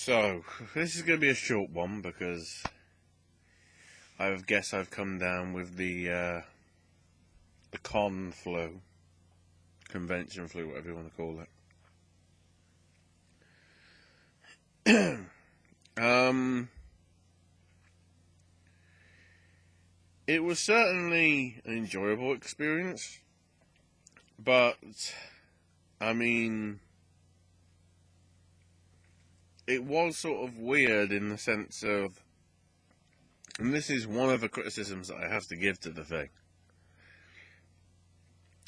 So, this is going to be a short one because I guess I've come down with the con flu, convention flu, whatever you want to call it. It was certainly an enjoyable experience, but, I mean, it was sort of weird in the sense of, and this is one of the criticisms that I have to give to the thing.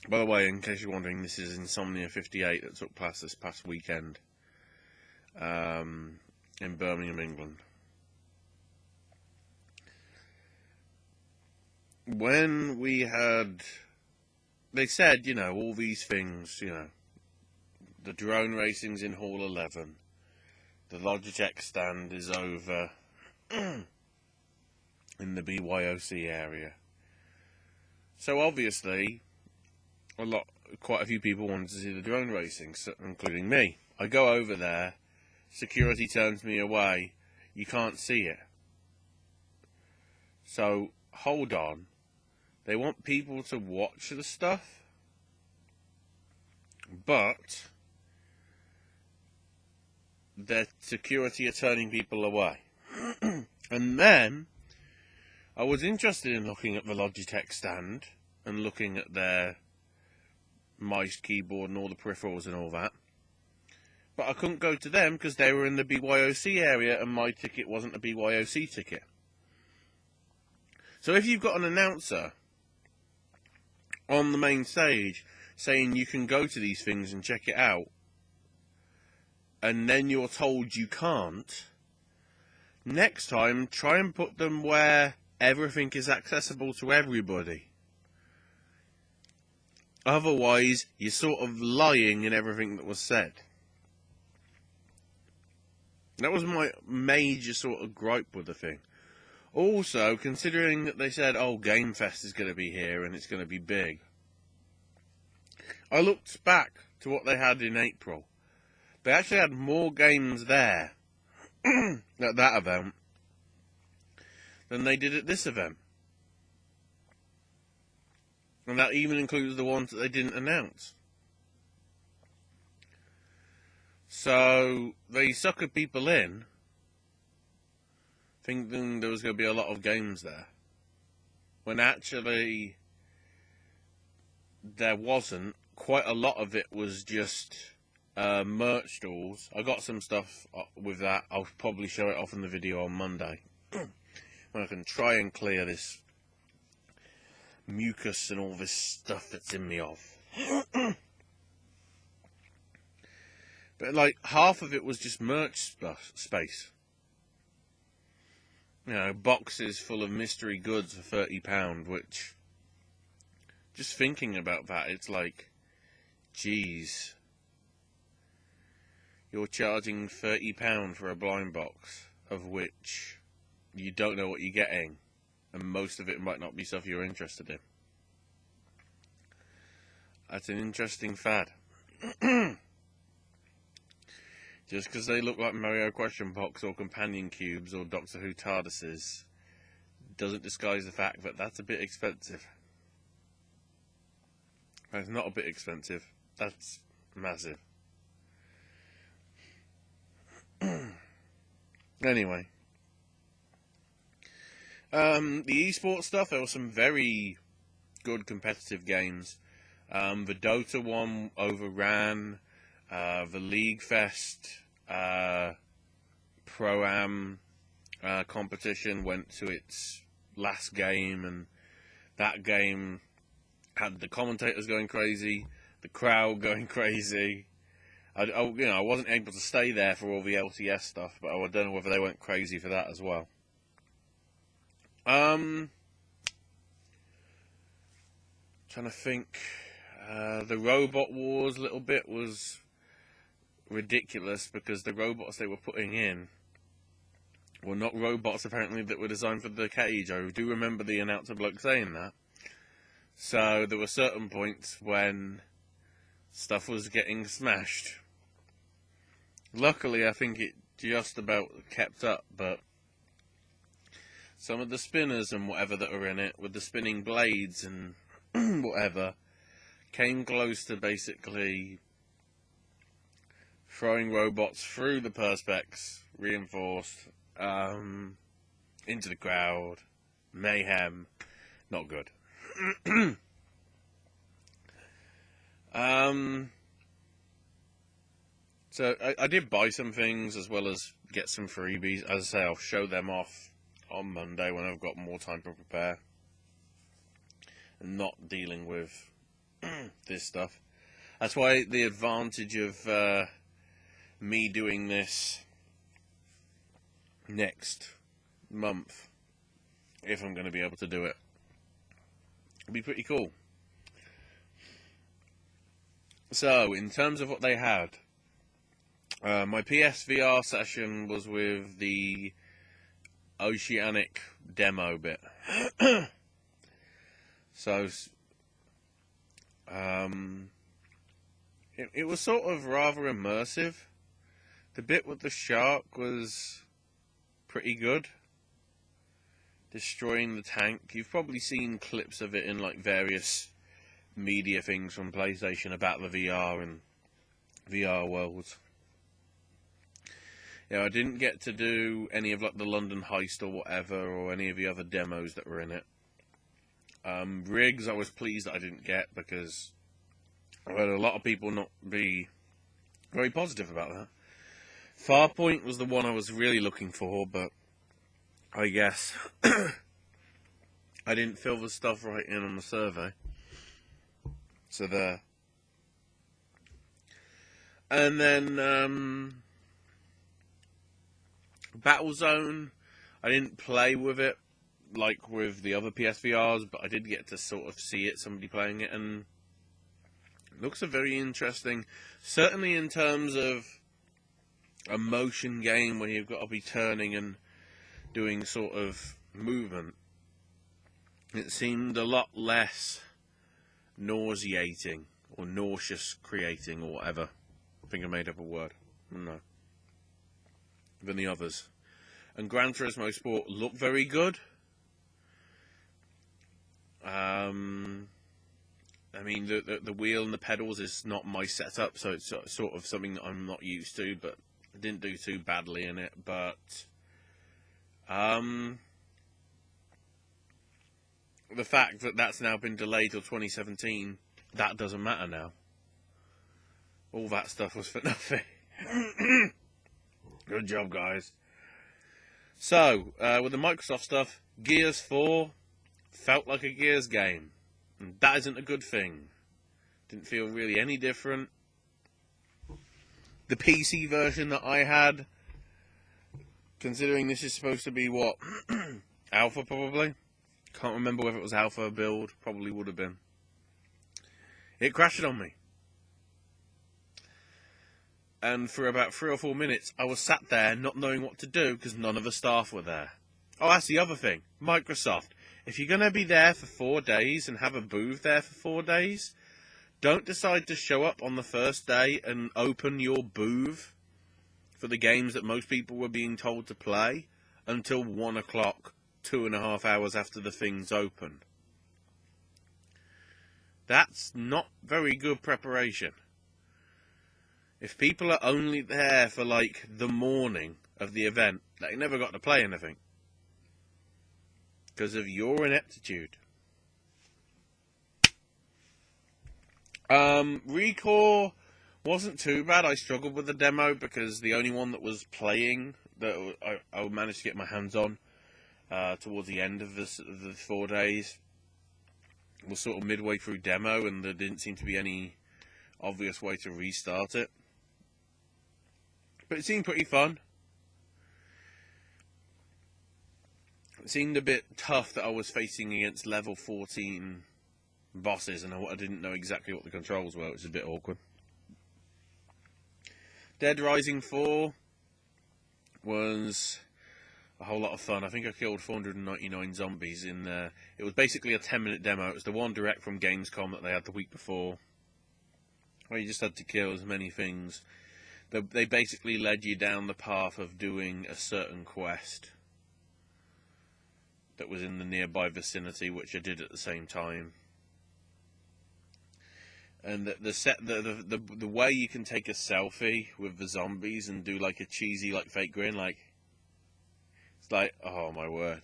By the way, in case you're wondering, this is Insomnia 58 that took place this past weekend in Birmingham, England. When we had, they said, you know, all these things, you know, the drone racing's in Hall 11, the Logitech stand is over in the BYOC area. So obviously, quite a few people wanted to see the drone racing, including me. I go over there, security turns me away, you can't see it. So, hold on. They want people to watch the stuff, but their security are turning people away. And then, I was interested in looking at the Logitech stand and looking at their mice, keyboard and all the peripherals and all that. But I couldn't go to them because they were in the BYOC area and my ticket wasn't a BYOC ticket. So if you've got an announcer on the main stage saying you can go to these things and check it out, and then you're told you can't, next time try and put them where everything is accessible to everybody. Otherwise, you're sort of lying in everything that was said. That was my major sort of gripe with the thing. Also, considering that they said, oh, Game Fest is going to be here and it's going to be big, I looked back to what they had in April. They actually had more games there at that event than they did at this event. And that even includes the ones that they didn't announce. So, they suckered people in, thinking there was going to be a lot of games there, when actually there wasn't. Quite a lot of it was just merch stalls. I got some stuff with that. I'll probably show it off in the video on Monday, when I can try and clear this mucus and all this stuff that's in me off. But like half of it was just merch space. You know, boxes full of mystery goods for £30, which, just thinking about that, it's like, geez, you're charging £30 for a blind box, of which you don't know what you're getting, and most of it might not be stuff you're interested in. That's an interesting fad. Just because they look like Mario Question Box or Companion Cubes or Doctor Who TARDISes doesn't disguise the fact that that's a bit expensive. That's not a bit expensive, that's massive. Anyway. The esports stuff, there were some very good competitive games. The Dota one overran. The League Fest Pro-Am competition went to its last game, and that game had the commentators going crazy, the crowd going crazy. I wasn't able to stay there for all the LTS stuff, but I don't know whether they went crazy for that as well. Trying to think. The Robot Wars little bit was ridiculous because the robots they were putting in were not robots apparently that were designed for the cage. I do remember the announcer bloke saying that. So there were certain points when stuff was getting smashed. Luckily, I think it just about kept up, but some of the spinners and whatever that are in it, with the spinning blades and whatever, came close to basically throwing robots through the perspex, reinforced, into the crowd, mayhem, not good. So I did buy some things as well as get some freebies. As I say, I'll show them off on Monday when I've got more time to prepare and not dealing with this stuff. That's why the advantage of me doing this next month, if I'm going to be able to do it, it'll be pretty cool. So, in terms of what they had, my PSVR session was with the Oceanic demo bit. So, it was sort of rather immersive. The bit with the shark was pretty good. Destroying the tank. You've probably seen clips of it in like various media things from PlayStation about the VR and VR worlds. Yeah, I didn't get to do any of like the London heist or whatever, or any of the other demos that were in it. Rigs, I was pleased that I didn't get, because I had a lot of people not be very positive about that. Farpoint was the one I was really looking for, but I guess I didn't fill the stuff right in on the survey. So there. And then Battlezone, I didn't play with it like with the other PSVRs, but I did get to sort of see it, somebody playing it, and it looks a very interesting, certainly in terms of a motion game where you've got to be turning and doing sort of movement. It seemed a lot less nauseating or nauseous creating or whatever. I think I made up a word. No. Than the others. And Gran Turismo Sport looked very good. I mean, the wheel and the pedals is not my setup, so it's sort of something that I'm not used to, but I didn't do too badly in it. But the fact that that's now been delayed till 2017, that doesn't matter now. All that stuff was for nothing. Good job, guys. So, with the Microsoft stuff, Gears 4 felt like a Gears game. And that isn't a good thing. Didn't feel really any different. The PC version that I had, considering this is supposed to be, what, alpha probably? Can't remember whether it was alpha build. Probably would have been. It crashed on me. And for about 3 or 4 minutes, I was sat there not knowing what to do because none of the staff were there. Oh, that's the other thing. Microsoft. If you're going to be there for 4 days and have a booth there for 4 days, don't decide to show up on the first day and open your booth for the games that most people were being told to play until 1 o'clock, 2.5 hours after the thing's opened. That's not very good preparation. If people are only there for, like, the morning of the event, they never got to play anything. Because of your ineptitude. Recore wasn't too bad. I struggled with the demo because the only one that was playing that I managed to get my hands on towards the end of the 4 days was sort of midway through demo, and there didn't seem to be any obvious way to restart it. But it seemed pretty fun. It seemed a bit tough that I was facing against level 14 bosses, and I didn't know exactly what the controls were, which is a bit awkward. Dead Rising 4 was a whole lot of fun. I think I killed 499 zombies in there. It was basically a 10-minute demo. It was the one direct from Gamescom that they had the week before, where you just had to kill as many things. They basically led you down the path of doing a certain quest that was in the nearby vicinity, which I did at the same time. And the way you can take a selfie with the zombies and do like a cheesy like fake grin, like it's like, oh my word,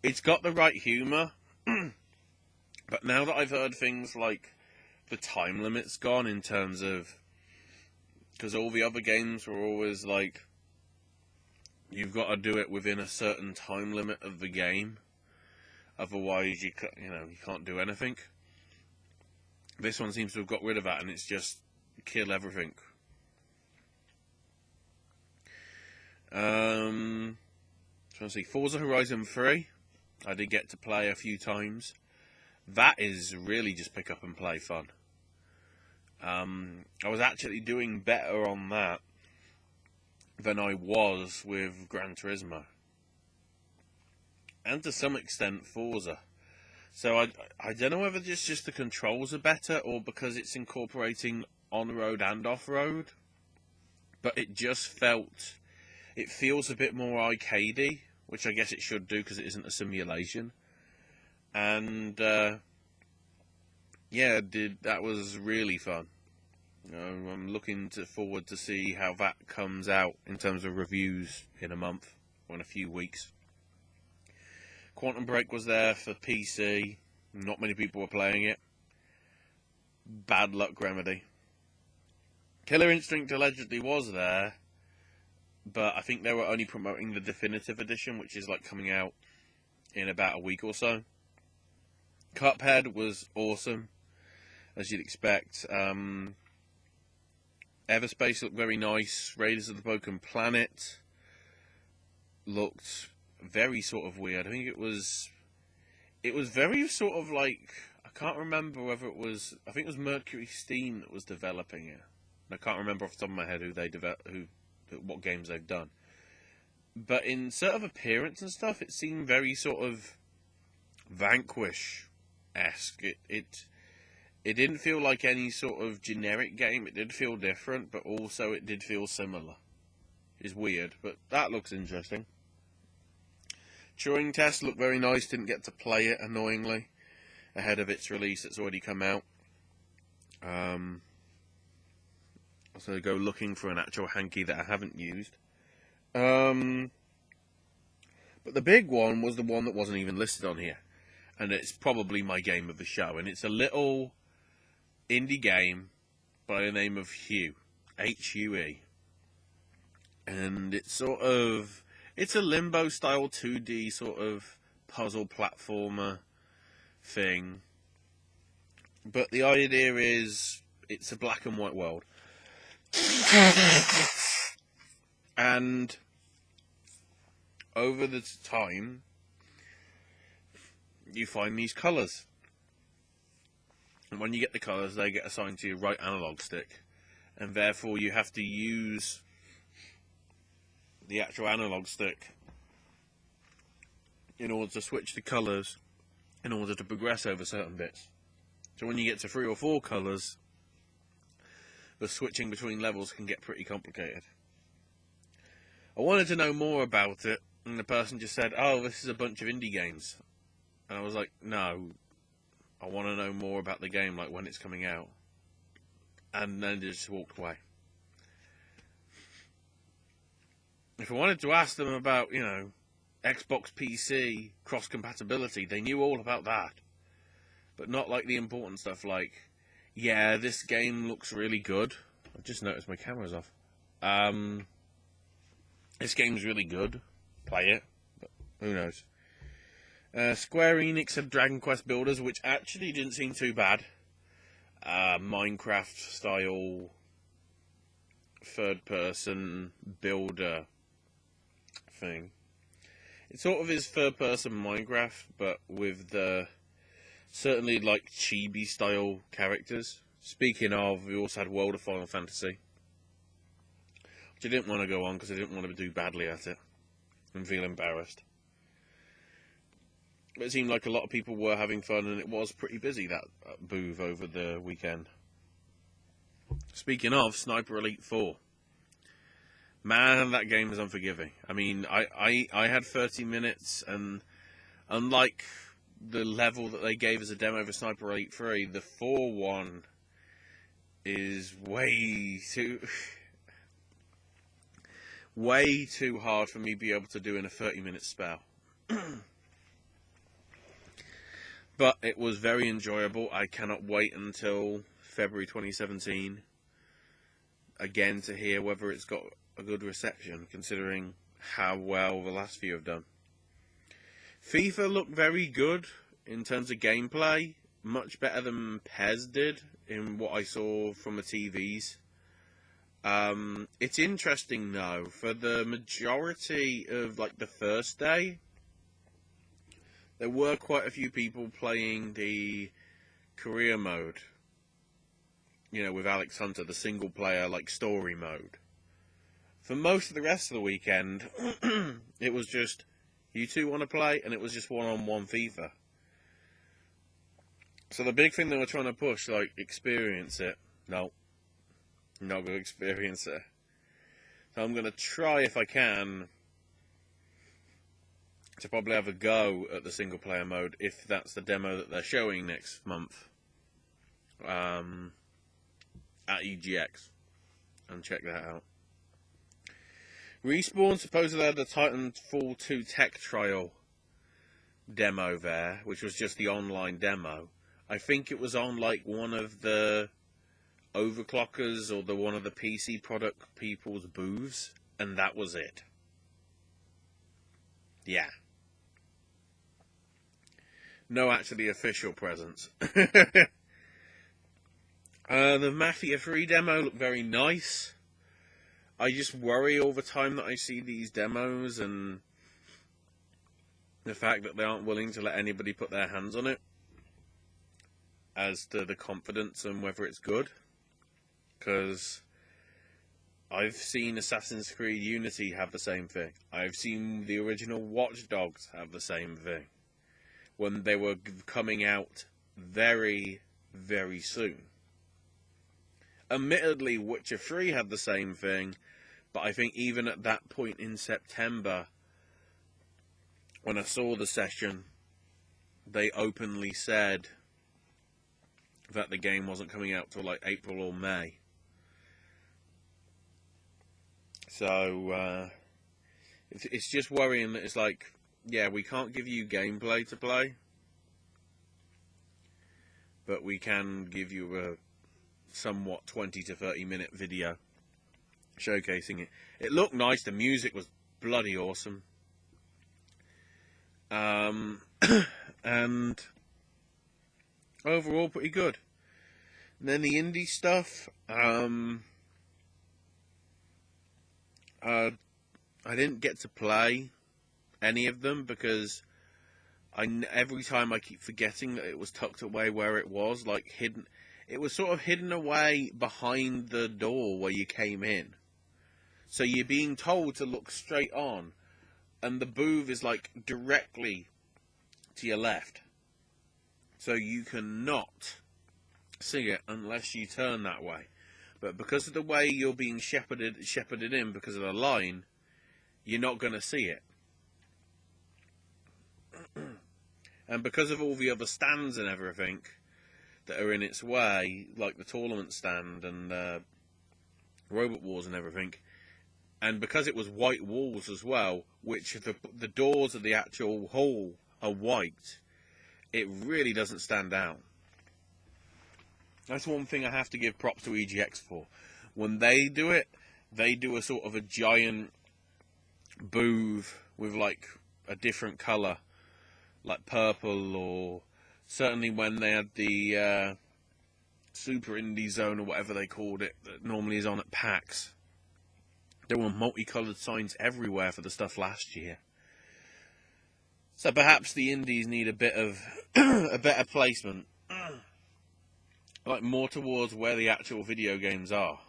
it's got the right humour. But now that I've heard things like the time limit's gone in terms of, because all the other games were always like, you've got to do it within a certain time limit of the game, otherwise you can't do anything. This one seems to have got rid of that, and it's just kill everything. Trying to see, Forza Horizon 3, I did get to play a few times. That is really just pick up and play fun. I was actually doing better on that than I was with Gran Turismo, and to some extent Forza. So I don't know whether it's just the controls are better or because it's incorporating on-road and off-road, but it just it feels a bit more arcadey, which I guess it should do because it isn't a simulation. And yeah, that was really fun. I'm looking forward to see how that comes out in terms of reviews in a month or in a few weeks. Quantum Break was there for PC. Not many people were playing it. Bad luck, Remedy. Killer Instinct allegedly was there, but I think they were only promoting the definitive edition, which is like coming out in about a week or so. Cuphead was awesome, as you'd expect. Everspace looked very nice. Raiders of the Broken Planet looked very sort of weird. I think it was very sort of like, I can't remember whether it was, I think it was Mercury Steam that was developing it. I can't remember off the top of my head what games they've done. But in sort of appearance and stuff, it seemed very sort of Vanquish-esque. It didn't feel like any sort of generic game. It did feel different, but also it did feel similar. It's weird, but that looks interesting. Turing Test looked very nice. Didn't get to play it, annoyingly, ahead of its release. It's already come out. So go looking for an actual hanky that I haven't used. But the big one was the one that wasn't even listed on here. And it's probably my game of the show. And it's a little indie game by the name of Hue. H-U-E. And it's it's a Limbo-style 2D sort of puzzle platformer thing. But the idea is, it's a black and white world. And over the time, you find these colours. And when you get the colours, they get assigned to your right analog stick. And therefore you have to use the actual analog stick in order to switch the colours, in order to progress over certain bits. So when you get to 3 or 4 colours, the switching between levels can get pretty complicated. I wanted to know more about it, and the person just said, oh, this is a bunch of indie games. And I was like, no, I want to know more about the game, like when it's coming out. And then they just walked away. If I wanted to ask them about, Xbox PC cross-compatibility, they knew all about that. But not like the important stuff like, yeah, this game looks really good. I've just noticed my camera's off. This game's really good. Play it. But who knows? Square Enix had Dragon Quest Builders, which actually didn't seem too bad. Minecraft-style third-person builder thing. It sort of is third-person Minecraft, but with the certainly like chibi-style characters. Speaking of, we also had World of Final Fantasy, which I didn't want to go on because I didn't want to do badly at it and feel embarrassed. But it seemed like a lot of people were having fun, and it was pretty busy, that booth over the weekend. Speaking of, Sniper Elite 4. Man, that game is unforgiving. I mean, I had 30 minutes, and unlike the level that they gave as a demo for Sniper Elite 3, the 4-1 is way too hard for me to be able to do in a 30-minute spell. But it was very enjoyable. I cannot wait until February 2017 again to hear whether it's got a good reception, considering how well the last few have done. FIFA looked very good in terms of gameplay, much better than PES did in what I saw from the TVs. It's interesting though, for the majority of like the first day, there were quite a few people playing the career mode, you know, with Alex Hunter, the single player like story mode. For most of the rest of the weekend, it was just, you two want to play, and it was just one-on-one FIFA. So the big thing they were trying to push, like, experience it. No. Not going to experience it. So I'm going to try, if I can, to probably have a go at the single player mode, if that's the demo that they're showing next month. At EGX. And check that out. Respawn supposedly had the Titanfall 2 tech trial demo there, which was just the online demo. I think it was on like one of the overclockers or one of the PC product people's booths, and that was it. Yeah. No actually official presence. The Mafia 3 demo looked very nice. I just worry all the time that I see these demos and the fact that they aren't willing to let anybody put their hands on it as to the confidence and whether it's good. Because I've seen Assassin's Creed Unity have the same thing. I've seen the original Watch Dogs have the same thing when they were coming out very, very soon. Admittedly, Witcher 3 had the same thing, but I think even at that point in September, when I saw the session, they openly said that the game wasn't coming out till like April or May. So, it's just worrying that it's like, yeah, we can't give you gameplay to play, but we can give you a somewhat 20 to 30 minute video showcasing it. It looked nice, the music was bloody awesome. And overall pretty good. And then the indie stuff, I didn't get to play any of them because every time I keep forgetting that it was tucked away where it was, like hidden. It was sort of hidden away behind the door where you came in. So you're being told to look straight on, and the booth is like directly to your left. So you cannot see it unless you turn that way. But because of the way you're being shepherded in because of the line, you're not going to see it. And because of all the other stands and everything that are in its way, like the tournament stand and Robot Wars and everything, and because it was white walls as well, which the doors of the actual hall are white, it really doesn't stand out. That's one thing I have to give props to EGX for. When they do it, they do a sort of a giant booth with like a different colour, like purple, or certainly when they had the Super Indie Zone or whatever they called it, that normally is on at PAX. There were multicoloured signs everywhere for the stuff last year. So perhaps the indies need a bit of a better placement. Like more towards where the actual video games are.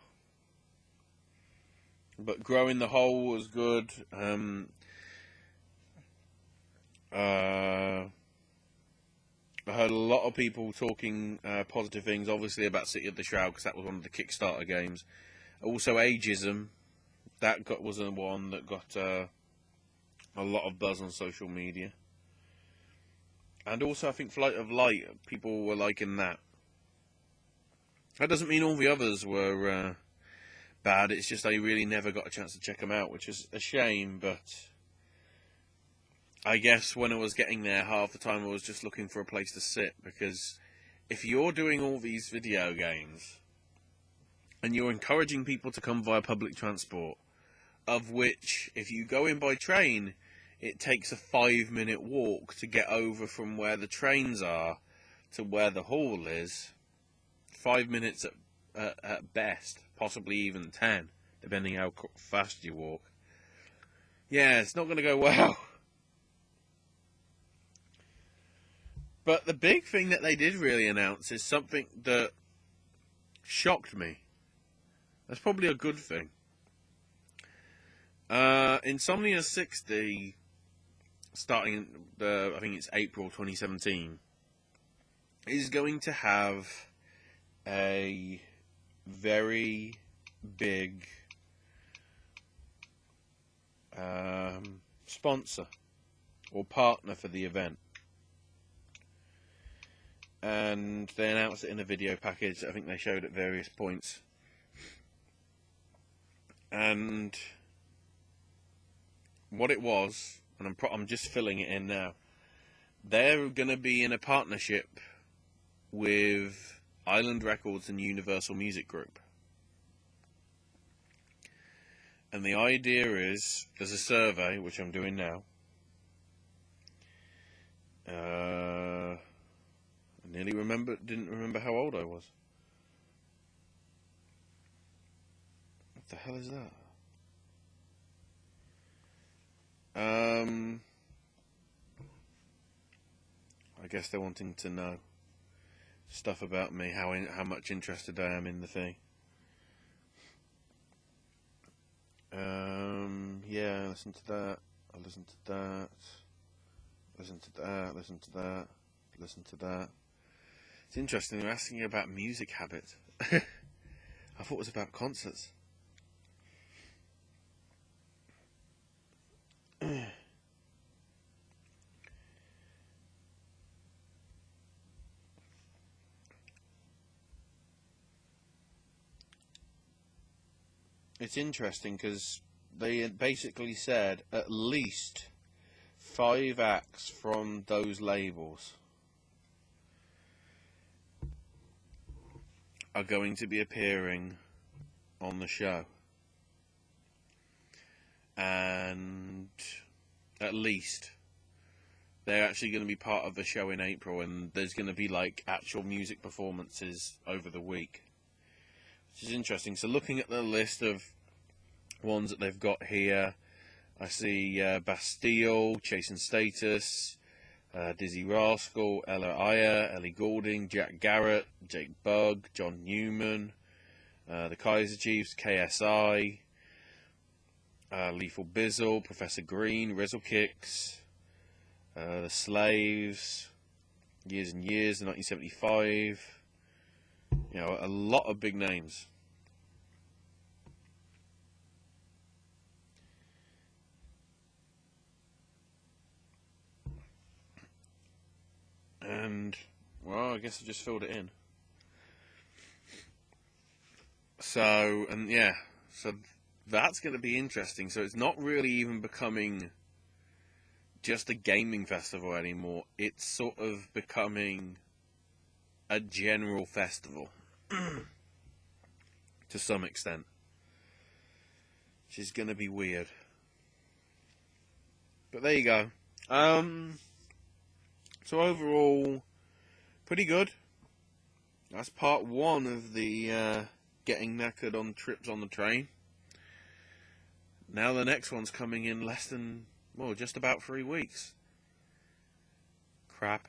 But Growing the Hole was good. I heard a lot of people talking positive things, obviously, about City of the Shroud, because that was one of the Kickstarter games. Also, Ageism That was the one that got a lot of buzz on social media. And also, I think Flight of Light, people were liking that. That doesn't mean all the others were bad, it's just I really never got a chance to check them out, which is a shame, but I guess when I was getting there, half the time I was just looking for a place to sit, because if you're doing all these video games, and you're encouraging people to come via public transport, of which, if you go in by train, it takes a 5-minute walk to get over from where the trains are to where the hall is. 5 minutes at best, possibly even 10, depending how fast you walk. Yeah, it's not going to go well. But the big thing that they did really announce is something that shocked me. That's probably a good thing. Insomnia 60, starting I think it's April 2017, is going to have a very big sponsor or partner for the event. And they announced it in a video package I think they showed at various points. And what it was, and I'm just filling it in now, they're going to be in a partnership with Island Records and Universal Music Group. And the idea is, there's a survey, which I'm doing now. I nearly didn't remember how old I was. What the hell is that? I guess they're wanting to know stuff about me, how much interested I am in the thing. Yeah, listen to that. I listen to that. Listen to that. Listen to that. Listen to that. It's interesting. They're asking you about music habits. I thought it was about concerts. It's interesting because they basically said at least 5 acts from those labels are going to be appearing on the show. And at least they're actually going to be part of the show in April, and there's going to be like actual music performances over the week, which is interesting. So looking at the list of ones that they've got here, I see Bastille, Chasing Status, Dizzy Rascal, Ella Iyer, Ellie Goulding, Jack Garrett, Jake Bugg, John Newman, the Kaiser Chiefs, KSI, Lethal Bizzle, Professor Green, Rizzle Kicks, The Slaves, Years and Years, 1975. You know, a lot of big names. And, well, I guess I just filled it in. So, and yeah, so that's going to be interesting. So it's not really even becoming just a gaming festival anymore. It's sort of becoming a general festival to some extent, which is going to be weird. But there you go. So overall, pretty good. That's part 1 of the getting knackered on trips on the train. Now the next one's coming in less than, well, just about 3 weeks. Crap.